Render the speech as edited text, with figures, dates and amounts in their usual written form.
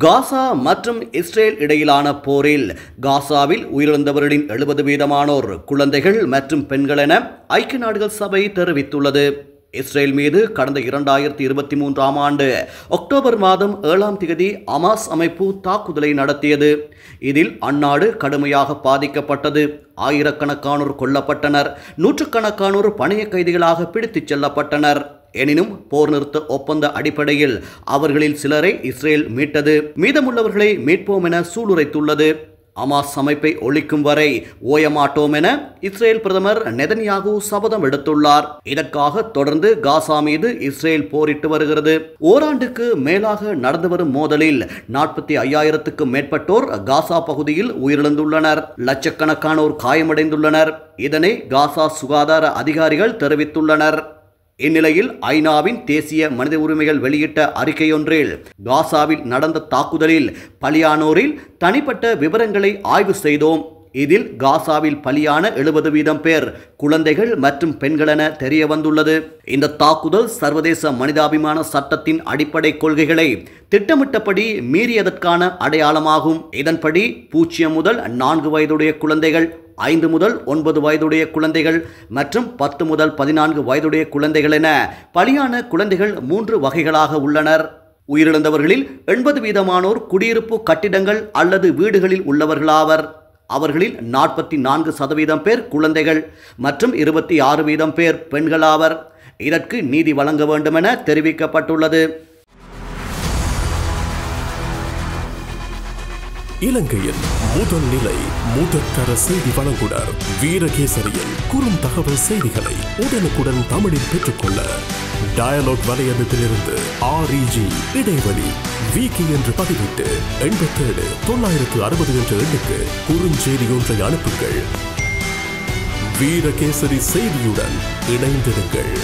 காசா மற்றும் இஸ்ரேல் இடையிலான போரில் காசாவில் உயிரிழந்தவர்களின் 70% குழந்தைகள் மற்றும் பெண்கள் என ஐக்கிய நாடுகள் சபை தெரிவித்துள்ளது. இஸ்ரேல் மீது கடந்த 2023ஆம் ஆண்டு அக்டோபர் மாதம் 7ஆம் தேதி ஹமாஸ் அமைப்பு தாக்குதலை நடத்தியது. இதில் அந்நாடு கடுமையாக பாதிக்கப்பட்டது. ஆயிரக்கணக்கானோர் கொல்லப்பட்டனர். நூற்றுக்கணக்கானோர் பணைய கைதிகளாக பிடித்துச் செல்லப்பட்டனர். எனினும் போர் நிறுத்த ஒப்பந்த அடிப்படையில் அவர்களில் சிலரை இஸ்ரேல் மீட்டது. மீதமுள்ளவர்களை மீட்போம் என சூளுரைத்துள்ளது. ஹமாஸ் அமைப்பை ஒழிக்கும் வரை ஓயமாட்டோம் என இஸ்ரேல் பிரதமர் நெதன்யாகு சபதம் எடுத்துள்ளார். இதற்காக தொடர்ந்து காசா மீது இஸ்ரேல் போரிட்டு வருகிறது. ஓராண்டுக்கு மேலாக நடந்து வரும் மோதலில் 45,000க்கும் மேற்பட்டோர் காசா பகுதியில் உயிரிழந்துள்ளனர். லட்சக்கணக்கானோர் காயமடைந்துள்ளனர். இதனை காசா சுகாதார அதிகாரிகள் தெரிவித்துள்ளனர். இந்நிலையில் ஐநாவின் தேசிய மனித உரிமைகள் வெளியிட்ட அறிக்கையொன்றில் காசாவில் நடந்த தாக்குதலில் பலியானோரில் தனிப்பட்ட விவரங்களை ஆய்வு செய்தோம். இதில் காசாவில் பலியான 70% பேர் குழந்தைகள் மற்றும் பெண்கள் என தெரிய வந்துள்ளது. இந்த தாக்குதல் சர்வதேச மனிதாபிமான சட்டத்தின் அடிப்படை கொள்கைகளை திட்டமிட்டபடி மீறியதற்கான அடையாளமாகும். இதன்படி 0 முதல் 4 வயதுடைய குழந்தைகள், 5 முதல் 9 வயதுடைய குழந்தைகள் மற்றும் 10 முதல் 14 வயதுடைய குழந்தைகள் என பலியான குழந்தைகள் 3 வகைகளாக உள்ளனர். உயிரிழந்தவர்களில் 80% குடியிருப்பு கட்டிடங்கள் அல்லது வீடுகளில் உள்ளவர்களாவர். அவர்களில் 44% பேர் குழந்தைகள் மற்றும் 26% பேர் பெண்களாவர். இதற்கு நீதி வழங்க வேண்டும் என தெரிவிக்கப்பட்டுள்ளது. இலங்கையின் முதல் நிலை முதற்கர செய்தி வழங்குனர் வீரகேசரியின் குறுந்தகவல் செய்திகளை உடனுக்குடன் தமிழில் பெற்றுக்கொள்ள டயலாக் வலையமைப்பிலிருந்து REG இடைவெளி வீக்கி என்று பதிவிட்டு 87 960 என்ற எண்ணுக்கு குறுஞ்செய்தி ஒன்றை அனுப்புங்கள். வீரகேசரி செய்தியுடன் இணைந்திருங்கள்.